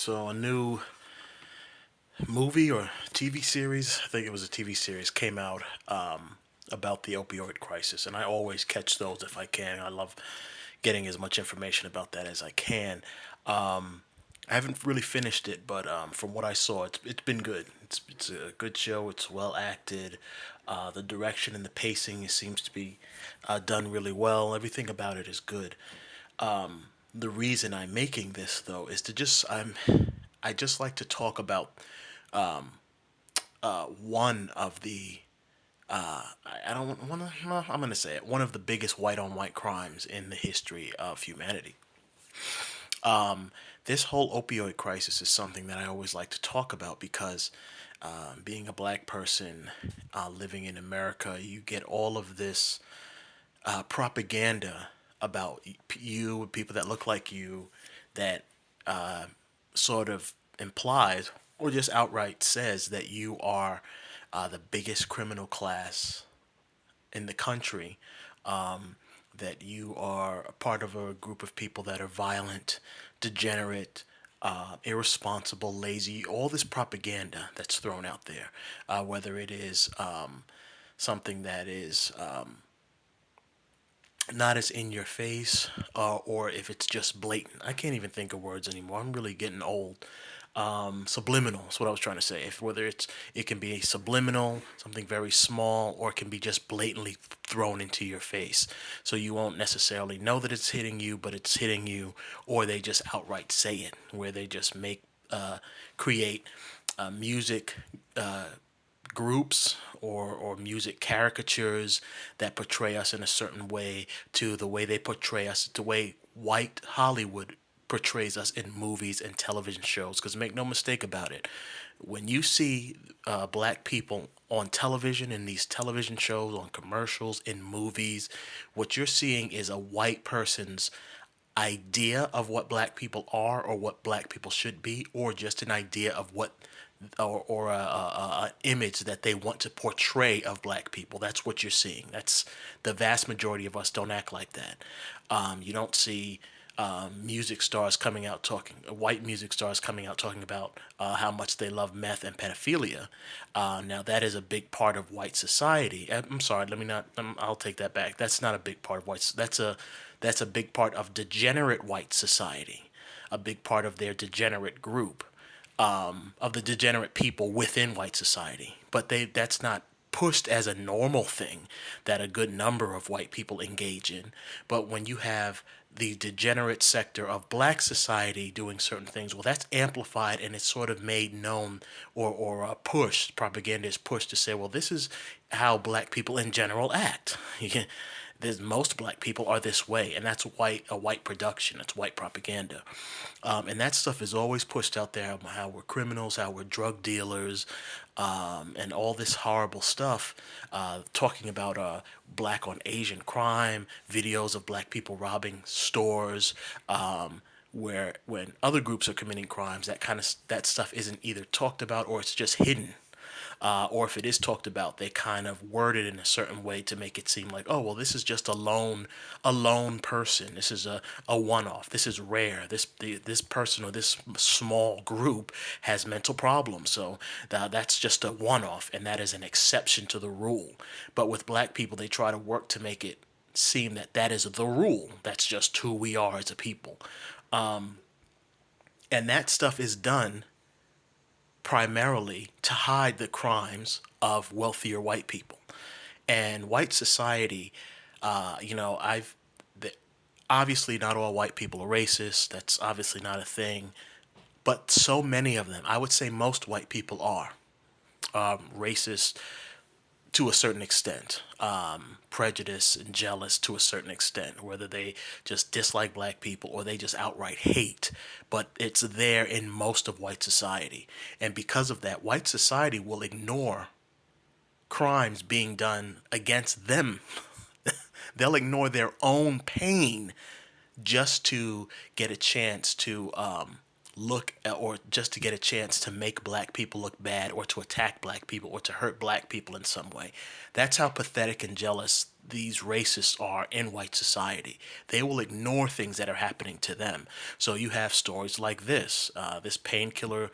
So a new movie or TV series, I think it was a TV series, came out about the opioid crisis, and I always catch those if I can. I love getting as much information about that as I can. I haven't really finished it, but from what I saw, it's been good. It's a good show. It's well acted. The direction and the pacing seems to be done really well. Everything about it is good. The reason I'm making this though is to just I just like to talk about one of the I don't want to no, I'm going to say it, one of the biggest white on white crimes in the history of humanity. This whole opioid crisis is something that I always like to talk about because being a black person living in America, you get all of this propaganda about you, people that look like you, that sort of implies or just outright says that you are the biggest criminal class in the country, that you are a part of a group of people that are violent, degenerate, irresponsible, lazy, all this propaganda that's thrown out there, whether it is something that is not as in your face, or if it's just blatant. I can't even think of words anymore. I'm really getting old. Subliminal is what I was trying to say. If whether it can be a subliminal, something very small, or it can be just blatantly thrown into your face, so you won't necessarily know that it's hitting you, but it's hitting you, or they just outright say it, where they just create music groups or music caricatures that portray us in a certain way, to the way they portray us, the way white Hollywood portrays us in movies and television shows. Because make no mistake about it, when you see black people on television, in these television shows, on commercials, in movies, what you're seeing is a white person's idea of what black people are or what black people should be, or just an idea of what or a image that they want to portray of black people. That's what you're seeing. That's the vast majority of us don't act like that. You don't see music stars coming out talking, white music stars coming out talking about how much they love meth and pedophilia. Now that is a big part of white society. I'm sorry, let me not. I'll take that back. That's not a big part of white. That's a big part of degenerate white society. A big part of their degenerate group, of the degenerate people within white society. But that's not pushed as a normal thing that a good number of white people engage in. But when you have the degenerate sector of black society doing certain things, well, that's amplified and it's sort of made known, or pushed. Propaganda is pushed to say, well, this is how black people in general act. Most black people are this way, and that's a white production. It's white propaganda, and that stuff is always pushed out there. How we're criminals, how we're drug dealers, and all this horrible stuff. Talking about black on Asian crime, videos of black people robbing stores. Where when other groups are committing crimes, that stuff isn't either talked about or it's just hidden, or if it is talked about, they kind of word it in a certain way to make it seem like, oh, well, this is just a lone person. This is a one-off. This is rare. This person or this small group has mental problems, so that's just a one-off, and that is an exception to the rule. But with black people, they try to work to make it seem that that is the rule. That's just who we are as a people, and that stuff is done primarily to hide the crimes of wealthier white people. And white society, I've obviously not all white people are racist. That's obviously not a thing. But so many of them, I would say most white people are racist to a certain extent, prejudice and jealous to a certain extent, whether they just dislike black people or they just outright hate. But it's there in most of white society. And because of that, white society will ignore crimes being done against them. They'll ignore their own pain just to get a chance to or just to get a chance to make black people look bad, or to attack black people, or to hurt black people in some way. That's how pathetic and jealous these racists are in white society. They will ignore things that are happening to them. So you have stories like this. This Painkiller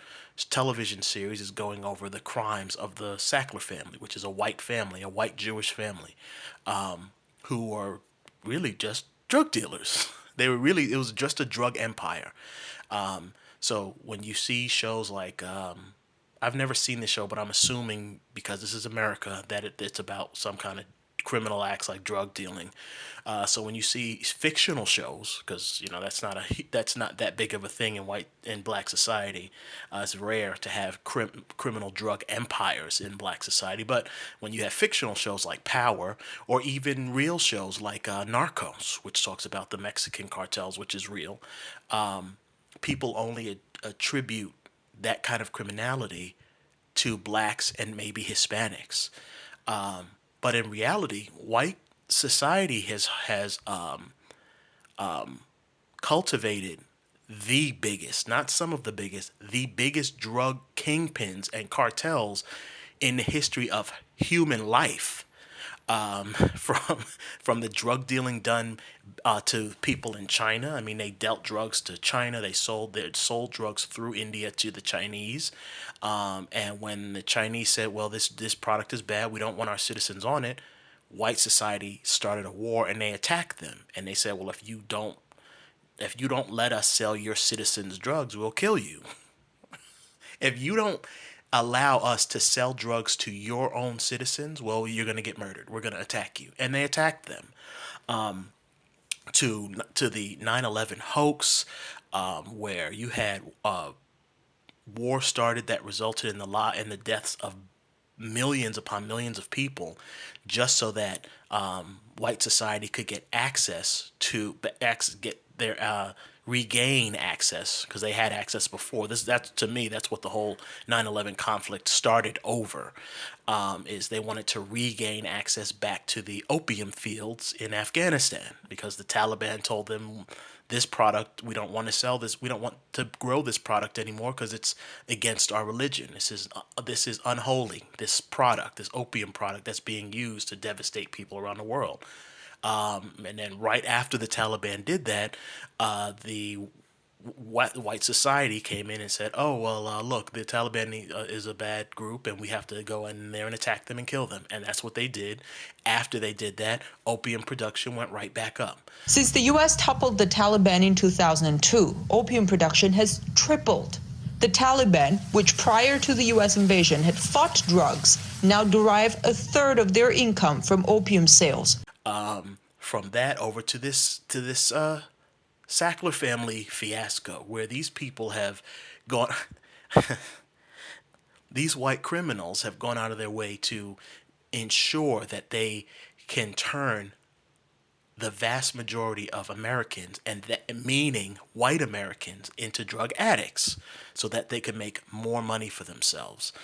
television series is going over the crimes of the Sackler family, which is a white family, a white Jewish family, who are really just drug dealers. They were really, it was just a drug empire. So when you see shows like, I've never seen this show, but I'm assuming because this is America that it's about some kind of criminal acts like drug dealing. So when you see fictional shows, because you know that's not that big of a thing in white in black society, it's rare to have criminal drug empires in black society. But when you have fictional shows like Power, or even real shows like Narcos, which talks about the Mexican cartels, which is real, people only attribute that kind of criminality to blacks and maybe Hispanics. But in reality, white society has cultivated the biggest, not some of the biggest drug kingpins and cartels in the history of human life. From the drug dealing done to people in China. I mean, they dealt drugs to China. They sold drugs through India to the Chinese. And when the Chinese said, "Well, this product is bad. We don't want our citizens on it," white society started a war and they attacked them. And they said, "Well, if you don't let us sell your citizens drugs, we'll kill you. If you don't allow us to sell drugs to your own citizens, well, you're going to get murdered. We're going to attack you." And they attacked them. To the 9/11 hoax, where you had war started that resulted in the deaths of millions upon millions of people, just so that white society could get access to get their regain access, because they had access before. That's, to me, that's what the whole 9/11 conflict started over. Is they wanted to regain access back to the opium fields in Afghanistan, because the Taliban told them, "This product, we don't want to sell this. We don't want to grow this product anymore because it's against our religion. This is unholy. This opium product that's being used to devastate people around the world." And then right after the Taliban did that, the white society came in and said, "Oh, well, look, the Taliban is a bad group, and we have to go in there and attack them and kill them." And that's what they did. After they did that, opium production went right back up. Since the U.S. toppled the Taliban in 2002, opium production has tripled. The Taliban, which prior to the U.S. invasion had fought drugs, now derive a third of their income from opium sales. From that over to this Sackler family fiasco, where these people have gone, these white criminals have gone out of their way to ensure that they can turn the vast majority of Americans, and that meaning white Americans, into drug addicts, so that they can make more money for themselves.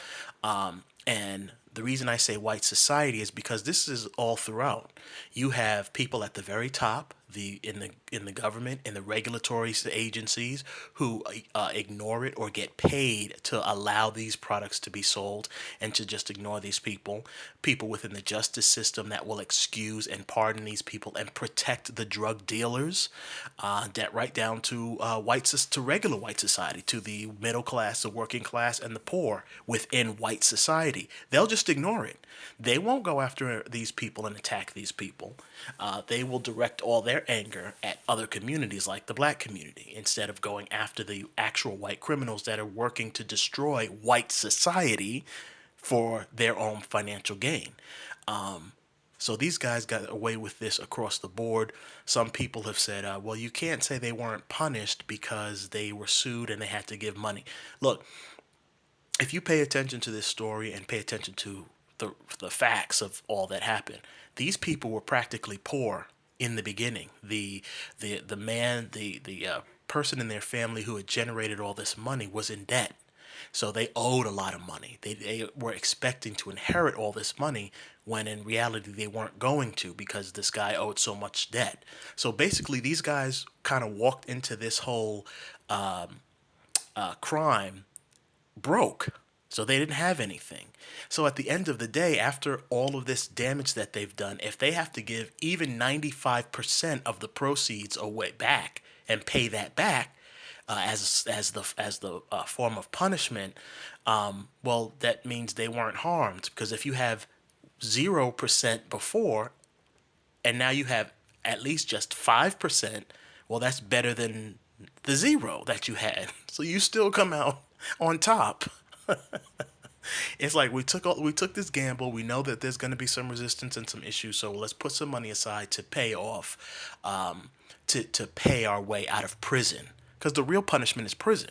And the reason I say white society is because this is all throughout. You have people at the very top, in the government, in the regulatory agencies, who ignore it or get paid to allow these products to be sold, and to just ignore these people. People within the justice system that will excuse and pardon these people and protect the drug dealers, that right down to to regular white society, to the middle class, the working class, and the poor within white society. They'll just ignore it. They won't go after these people and attack these people. They will direct all their anger at other communities like the black community, instead of going after the actual white criminals that are working to destroy white society for their own financial gain. So these guys got away with this across the board. Some people have said, well, you can't say they weren't punished because they were sued and they had to give money. Look, if you pay attention to this story and pay attention to the facts of all that happened, these people were practically poor in the beginning. The man, the person in their family who had generated all this money was in debt. So they owed a lot of money. They were expecting to inherit all this money, when in reality they weren't going to, because this guy owed so much debt. So basically, these guys kind of walked into this whole crime broke. So they didn't have anything. So at the end of the day, after all of this damage that they've done, if they have to give even 95% of the proceeds away back and pay that back, as the form of punishment, well, that means they weren't harmed. Because if you have 0% before, and now you have at least just 5%, well, that's better than the zero that you had. So you still come out on top. It's like we took this gamble. We know that there's going to be some resistance and some issues, so let's put some money aside to pay off, to pay our way out of prison. Because the real punishment is prison.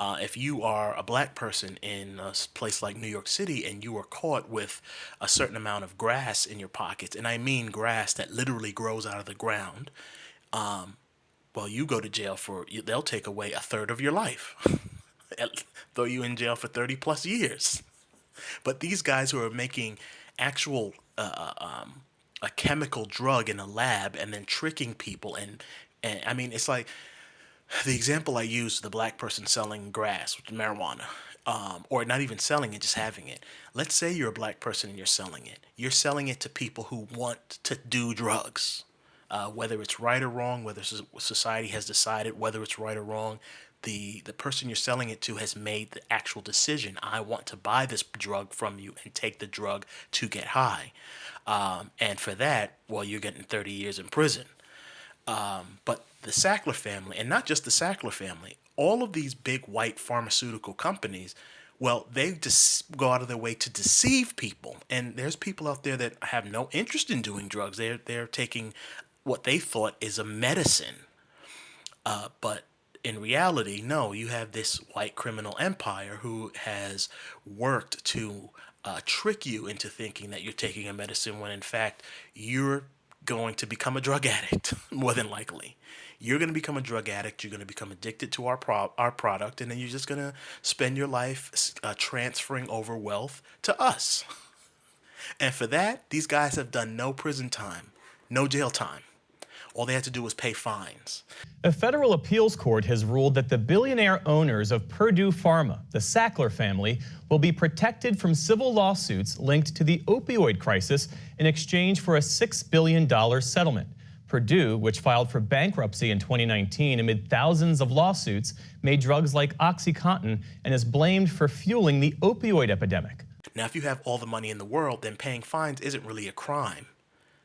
If you are a black person in a place like New York City and you are caught with a certain amount of grass in your pockets, and I mean grass that literally grows out of the ground, well, you go to jail for, they'll take away a third of your life, throw you in jail for 30 plus years. But these guys who are making actual a chemical drug in a lab and then tricking people, and I mean, it's like the example I use, the black person selling grass, which is marijuana, or not even selling it, just having it. Let's say you're a black person and you're selling it. You're selling it to people who want to do drugs. Whether it's right or wrong, whether society has decided whether it's right or wrong, the person you're selling it to has made the actual decision. I want to buy this drug from you and take the drug to get high. And for that, well, you're getting 30 years in prison. But the Sackler family, and not just the Sackler family, all of these big white pharmaceutical companies, well, they just go out of their way to deceive people. And there's people out there that have no interest in doing drugs. They're taking what they thought is a medicine. But in reality, no, you have this white criminal empire who has worked to trick you into thinking that you're taking a medicine when in fact you're going to become a drug addict, more than likely. You're going to become a drug addict. You're going to become addicted to our product, and then you're just going to spend your life transferring over wealth to us. And for that, these guys have done no prison time, no jail time. All they had to do was pay fines. A federal appeals court has ruled that the billionaire owners of Purdue Pharma, the Sackler family, will be protected from civil lawsuits linked to the opioid crisis in exchange for a $6 billion settlement. Purdue, which filed for bankruptcy in 2019 amid thousands of lawsuits, made drugs like OxyContin and is blamed for fueling the opioid epidemic. Now, if you have all the money in the world, then paying fines isn't really a crime.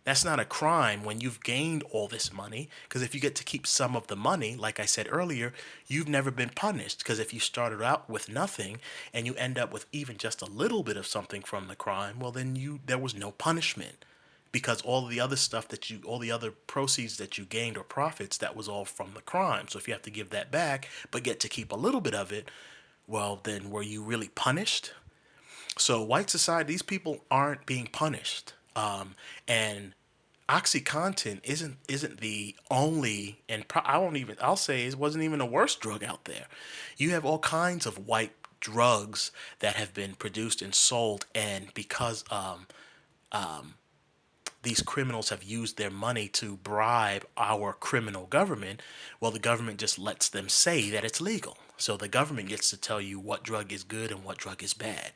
That's not a crime when you've gained all this money, because if you get to keep some of the money, like I said earlier, you've never been punished. Because if you started out with nothing and you end up with even just a little bit of something from the crime, well, then there was no punishment, because all the other stuff all the other proceeds that you gained or profits, that was all from the crime. So if you have to give that back but get to keep a little bit of it, well, then were you really punished? So white society, these people aren't being punished. And OxyContin isn't the only, and I'll say it wasn't even a worse drug out there. You have all kinds of white drugs that have been produced and sold, and because these criminals have used their money to bribe our criminal government, well, the government just lets them say that it's legal. So the government gets to tell you what drug is good and what drug is bad.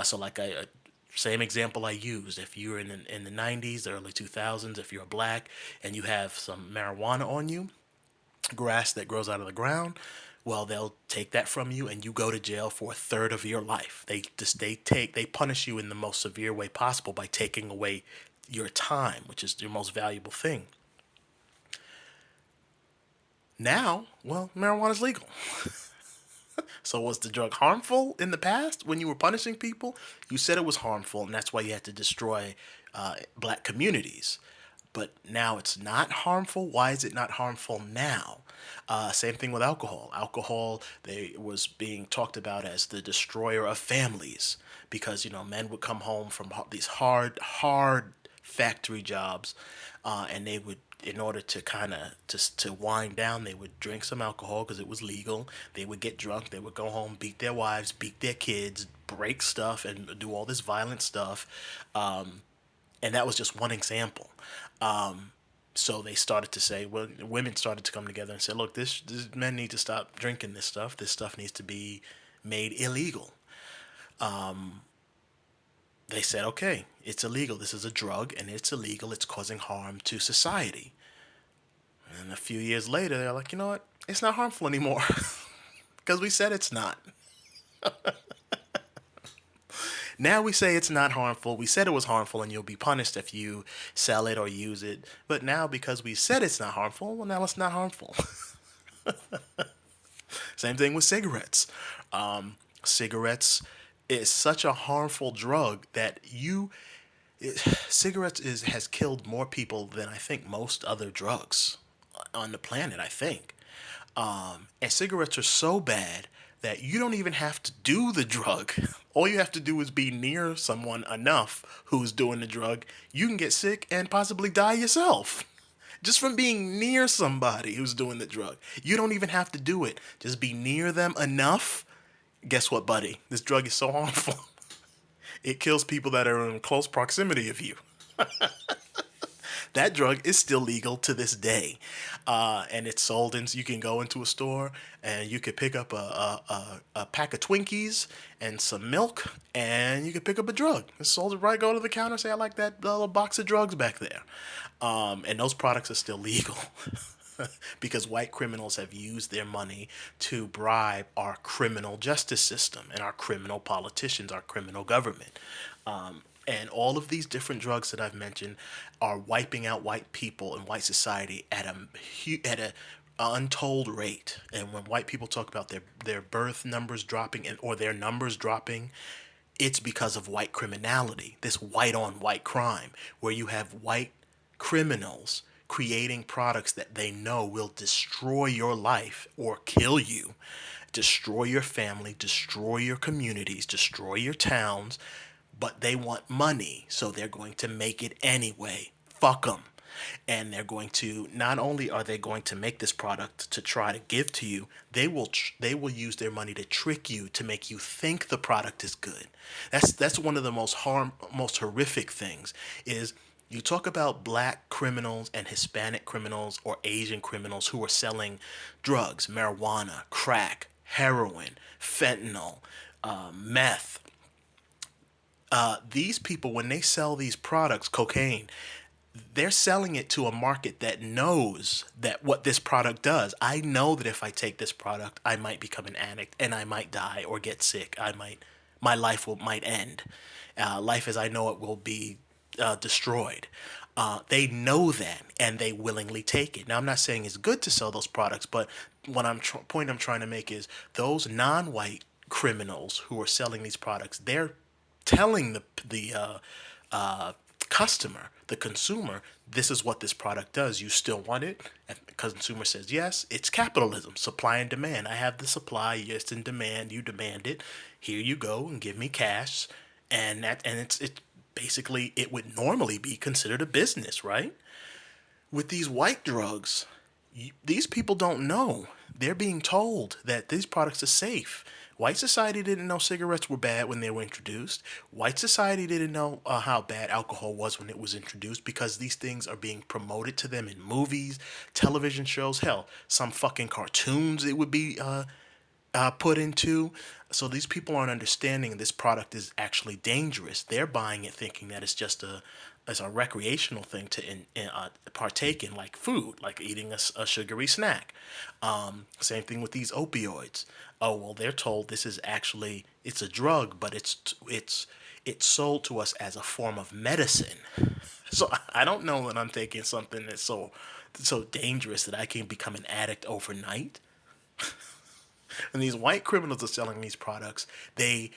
So like same example I used. If you're in the 90s, the early 2000s, if you're black and you have some marijuana on you, grass that grows out of the ground, well, they'll take that from you and you go to jail for a third of your life. They punish you in the most severe way possible by taking away your time, which is your most valuable thing. Now, well, marijuana is legal. So was the drug harmful in the past when you were punishing people? You said it was harmful, and that's why you had to destroy black communities. But now it's not harmful. Why is it not harmful now? Same thing with alcohol. Alcohol, they was being talked about as the destroyer of families, because men would come home from these hard factory jobs, and they would, in order to kind of to wind down, they would drink some alcohol because it was legal. They would get drunk. They would go home, beat their wives, beat their kids, break stuff, and do all this violent stuff. And that was just one example. So they started to say, well, women started to come together and say, look, this men need to stop drinking this stuff. This stuff needs to be made illegal. They said, okay, it's illegal. This is a drug and it's illegal. It's causing harm to society. And a few years later, they're like, you know what? It's not harmful anymore because we said it's not. Now we say it's not harmful. We said it was harmful and you'll be punished if you sell it or use it. But now because we said it's not harmful, well, now it's not harmful. Same thing with cigarettes. Cigarettes is such a harmful drug that cigarettes has killed more people than I think most other drugs on the planet, I think. And cigarettes are so bad that you don't even have to do the drug. All you have to do is be near someone enough who's doing the drug. You can get sick and possibly die yourself. Just from being near somebody who's doing the drug. You don't even have to do it. Just be near them enough. Guess what, buddy? This drug is so harmful. It kills people that are in close proximity of you. That drug is still legal to this day, and it's sold in. You can go into a store and you could pick up a pack of Twinkies and some milk, and you could pick up a drug. It's sold right. Go to the counter, say I like that little box of drugs back there, and those products are still legal. Because white criminals have used their money to bribe our criminal justice system and our criminal politicians, our criminal government. And all of these different drugs that I've mentioned are wiping out white people and white society at a untold rate. And when white people talk about their birth numbers dropping or their numbers dropping, it's because of white criminality, this white on white crime, where you have white criminals creating products that they know will destroy your life or kill you, destroy your family, destroy your communities, destroy your towns, but they want money, so they're going to make it anyway. Fuck them. And they're going to, not only are they going to make this product to try to give to you, they will use their money to trick you, to make you think the product is good. That's one of the most horrific things is you talk about black criminals and Hispanic criminals or Asian criminals who are selling drugs, marijuana, crack, heroin, fentanyl, meth. These people, when they sell these products, cocaine, they're selling it to a market that knows that what this product does. I know that if I take this product, I might become an addict and I might die or get sick. My life might end. Life as I know it will be destroyed. They know that and they willingly take it. Now, I'm not saying it's good to sell those products, but what point I'm trying to make is those non-white criminals who are selling these products, they're telling the customer, the consumer, this is what this product does. You still want it? And the consumer says yes. It's capitalism, supply and demand. I have the supply, yes, and demand. You demand it. Here you go and give me cash, and it's basically it would normally be considered a business, right? With these white drugs, these people don't know. They're being told that these products are safe. White society didn't know cigarettes were bad when they were introduced. White society didn't know how bad alcohol was when it was introduced because these things are being promoted to them in movies, television shows, hell, some fucking cartoons it would be put into. So these people aren't understanding this product is actually dangerous. They're buying it thinking that it's just as a recreational thing to partake in, like food, like eating a sugary snack. Same thing with these opioids. Oh well, they're told this is actually it's a drug, but it's sold to us as a form of medicine. So I don't know that I'm taking something that's so dangerous that I can become an addict overnight. And these white criminals are selling these products. They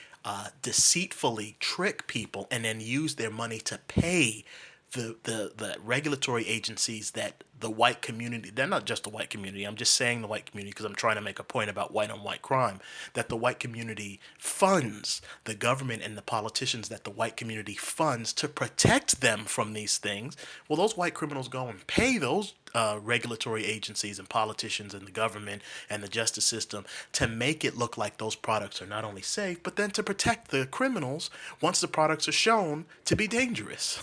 deceitfully trick people and then use their money to pay the regulatory agencies that the white community, they're not just the white community, I'm just saying the white community because I'm trying to make a point about white on white crime, that the white community funds the government and the politicians that the white community funds to protect them from these things. Well, those white criminals go and pay those regulatory agencies and politicians and the government and the justice system to make it look like those products are not only safe, but then to protect the criminals once the products are shown to be dangerous.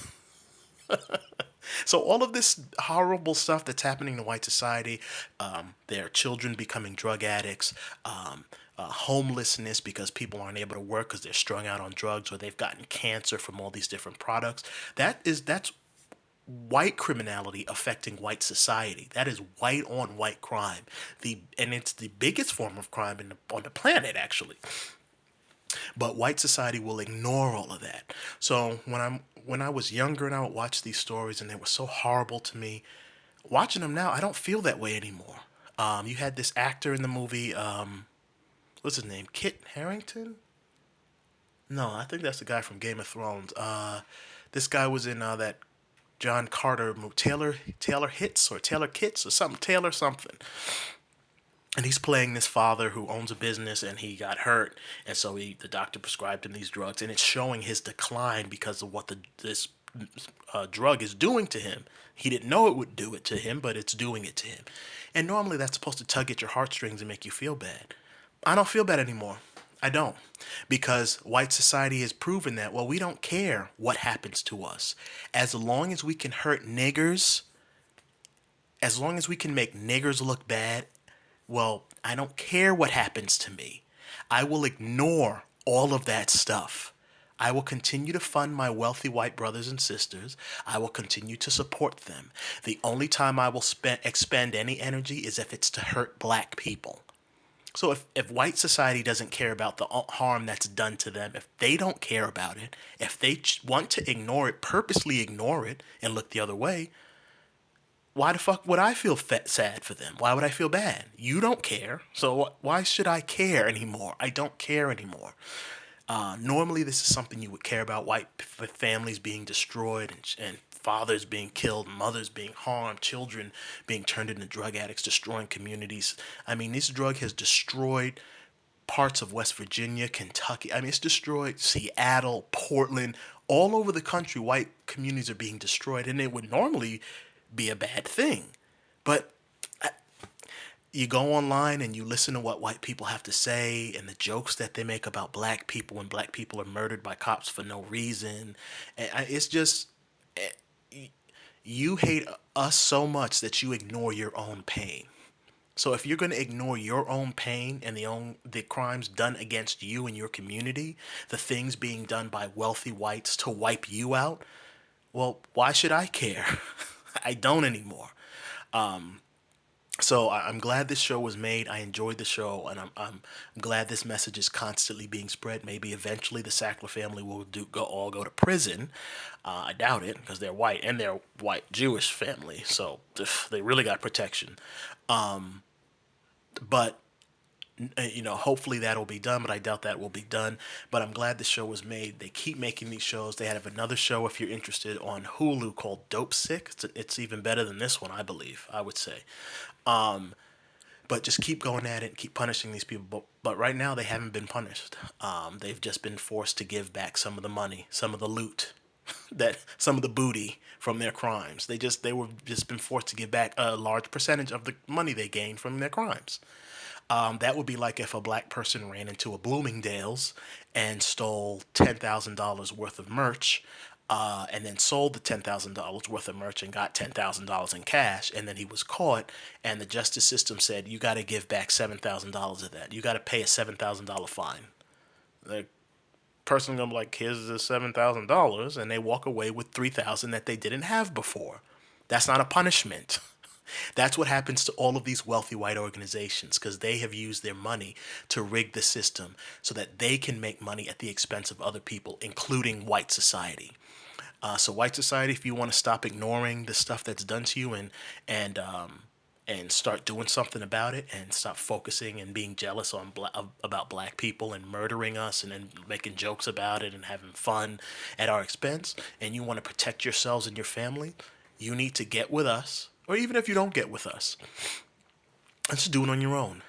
So all of this horrible stuff that's happening to white society, their children becoming drug addicts, homelessness because people aren't able to work because they're strung out on drugs, or they've gotten cancer from all these different products. That's white criminality affecting white society. That is white on white crime. And it's the biggest form of crime on the planet, actually. But white society will ignore all of that. So when I was younger and I would watch these stories and they were so horrible to me, watching them now, I don't feel that way anymore. You had this actor in the movie, what's his name? Kit Harington? No, I think that's the guy from Game of Thrones. This guy was in that John Carter movie, Taylor Hits or Taylor Kits or something, Taylor something. And he's playing this father who owns a business and he got hurt, and so the doctor prescribed him these drugs, and it's showing his decline because of what this drug is doing to him. He didn't know it would do it to him, but it's doing it to him. And normally that's supposed to tug at your heartstrings and make you feel bad. I don't feel bad anymore. I don't. Because white society has proven that, well, we don't care what happens to us. As long as we can hurt niggers, as long as we can make niggers look bad, well, I don't care what happens to me. I will ignore all of that stuff. I will continue to fund my wealthy white brothers and sisters. I will continue to support them. The only time I will expend any energy is if it's to hurt black people. So if white society doesn't care about the harm that's done to them, if they don't care about it, if they want to ignore it, purposely ignore it and look the other way, why the fuck would I feel sad for them? Why would I feel bad? You don't care, so why should I care anymore? I don't care anymore. Normally, this is something you would care about: white families being destroyed and fathers being killed, mothers being harmed, children being turned into drug addicts, destroying communities. I mean, this drug has destroyed parts of West Virginia, Kentucky. I mean, it's destroyed Seattle, Portland, all over the country. White communities are being destroyed, and it would normally be a bad thing. But you go online and you listen to what white people have to say and the jokes that they make about black people when black people are murdered by cops for no reason. And it's just, you hate us so much that you ignore your own pain. So if you're going to ignore your own pain and the crimes done against you and your community, the things being done by wealthy whites to wipe you out, well, why should I care? I don't anymore. So I'm glad this show was made. I enjoyed the show, and I'm glad this message is constantly being spread. Maybe eventually the Sackler family will all go to prison. I doubt it because they're white and they're white Jewish family, so they really got protection. But hopefully that'll be done, but I doubt that will be done. But I'm glad the show was made. They keep making these shows. They have another show, if you're interested, on Hulu called Dope Sick. It's even better than this one, I believe, I would say. But just keep going at it, keep punishing these people. But right now they haven't been punished. They've just been forced to give back some of the money, some of the loot, some of the booty from their crimes. They were just been forced to give back a large percentage of the money they gained from their crimes. That would be like if a black person ran into a Bloomingdale's and stole $10,000 worth of merch, and then sold the $10,000 worth of merch and got $10,000 in cash, and then he was caught, and the justice system said, you got to give back $7,000 of that. You got to pay a $7,000 fine. The person gonna be like, here's the $7,000, and they walk away with $3,000 that they didn't have before. That's not a punishment. That's what happens to all of these wealthy white organizations because they have used their money to rig the system so that they can make money at the expense of other people, including white society. So white society, if you want to stop ignoring the stuff that's done to you and start doing something about it and stop focusing and being jealous about black people and murdering us and then making jokes about it and having fun at our expense, and you want to protect yourselves and your family, you need to get with us. Or even if you don't get with us, just do it on your own.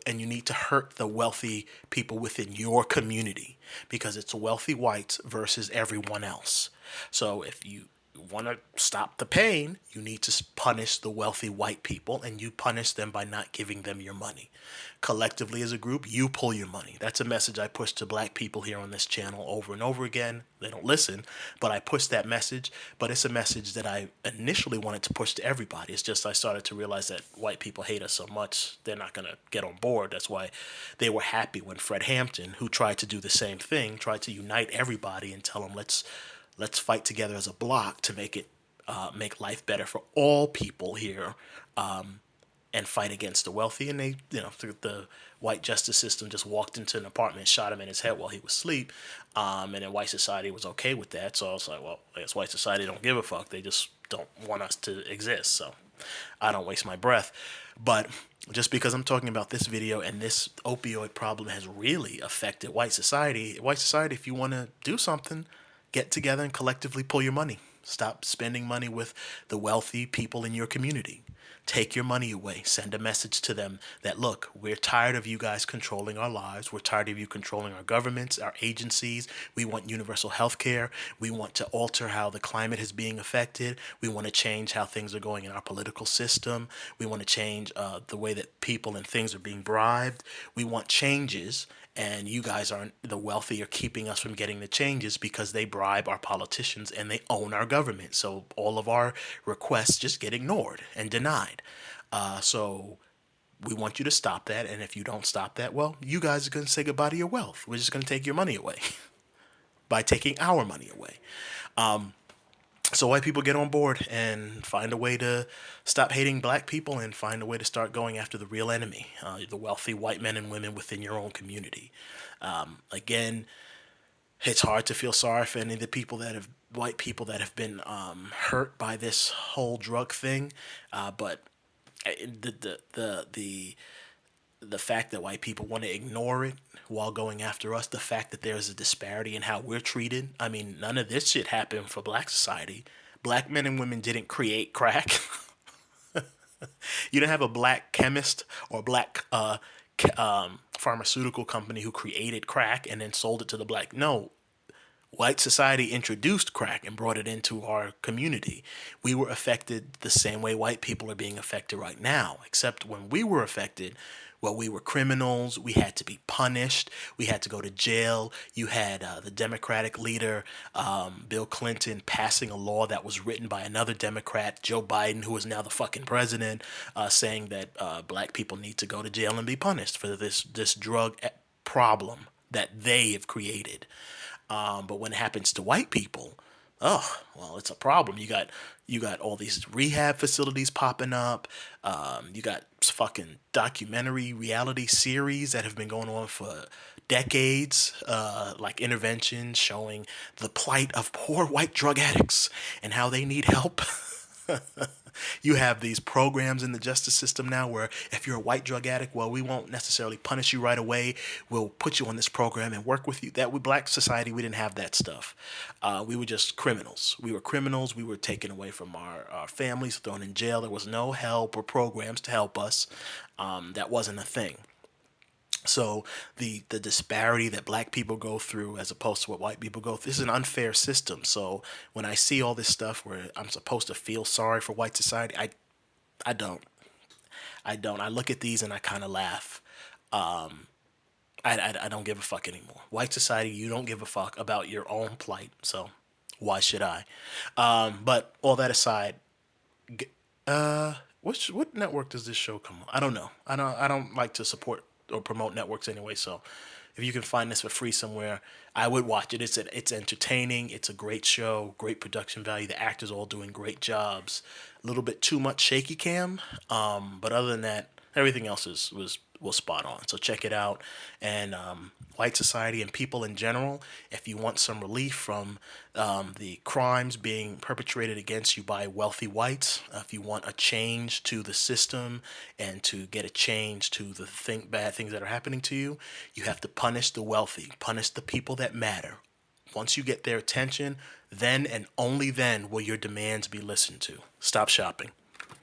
And you need to hurt the wealthy people within your community because it's wealthy whites versus everyone else. So if you want to stop the pain, you need to punish the wealthy white people, and you punish them by not giving them your money. Collectively as a group, you pull your money. That's a message I push to black people here on this channel over and over again. They don't listen, but I push that message. But it's a message that I initially wanted to push to everybody. It's just I started to realize that white people hate us so much, they're not going to get on board. That's why they were happy when Fred Hampton, who tried to do the same thing, tried to unite everybody and tell them, let's fight together as a block to make life better for all people here, and fight against the wealthy. And they, the white justice system just walked into an apartment, shot him in his head while he was asleep, and then white society was okay with that. So I was like, well, I guess white society don't give a fuck. They just don't want us to exist. So I don't waste my breath. But just because I'm talking about this video and this opioid problem has really affected white society, if you want to do something, get together and collectively pull your money. Stop spending money with the wealthy people in your community. Take your money away. Send a message to them that, look, we're tired of you guys controlling our lives. We're tired of you controlling our governments, our agencies. We want universal health care. We want to alter how the climate is being affected. We want to change how things are going in our political system. We want to change the way that people and things are being bribed. We want changes. And you guys aren't, the wealthy are keeping us from getting the changes because they bribe our politicians and they own our government. So all of our requests just get ignored and denied. So we want you to stop that. And if you don't stop that, well, you guys are going to say goodbye to your wealth. We're just going to take your money away by taking our money away. So white people get on board and find a way to stop hating black people and find a way to start going after the real enemy, the wealthy white men and women within your own community. Again, it's hard to feel sorry for any of the white people that have been hurt by this whole drug thing, but the fact that white people want to ignore it while going after us, the fact that there's a disparity in how we're treated. I mean, none of this shit happened for black society. Black men and women didn't create crack. You didn't have a black chemist or black pharmaceutical company who created crack and then sold it to the black. No, white society introduced crack and brought it into our community. We were affected the same way white people are being affected right now, except when we were affected, well, we were criminals. We had to be punished. We had to go to jail. You had the Democratic leader, Bill Clinton, passing a law that was written by another Democrat, Joe Biden, who is now the fucking president, saying that black people need to go to jail and be punished for this drug problem that they have created. But when it happens to white people, oh, well, it's a problem. You got all these rehab facilities popping up. You got fucking documentary reality series that have been going on for decades, like Intervention, showing the plight of poor white drug addicts and how they need help. You have these programs in the justice system now where if you're a white drug addict, well, we won't necessarily punish you right away. We'll put you on this program and work with you. That with black society, we didn't have that stuff. We were just criminals. We were criminals. We were taken away from our families, thrown in jail. There was no help or programs to help us. That wasn't a thing. So the disparity that black people go through as opposed to what white people go through, this is an unfair system. So when I see all this stuff where I'm supposed to feel sorry for white society, I don't. I look at these and I kind of laugh. I don't give a fuck anymore. White society, you don't give a fuck about your own plight. So why should I? But all that aside, what network does this show come on? I don't know. I don't like to support or promote networks anyway. So if you can find this for free somewhere, I would watch it. It's entertaining. It's a great show, great production value. The actors all doing great jobs. A little bit too much shaky cam, but other than that, everything else was spot on. So check it out. And white society and people in general, if you want some relief from the crimes being perpetrated against you by wealthy whites, if you want a change to the system and to get a change to the bad things that are happening to you, you have to punish the wealthy, punish the people that matter. Once you get their attention, then and only then will your demands be listened to. Stop shopping.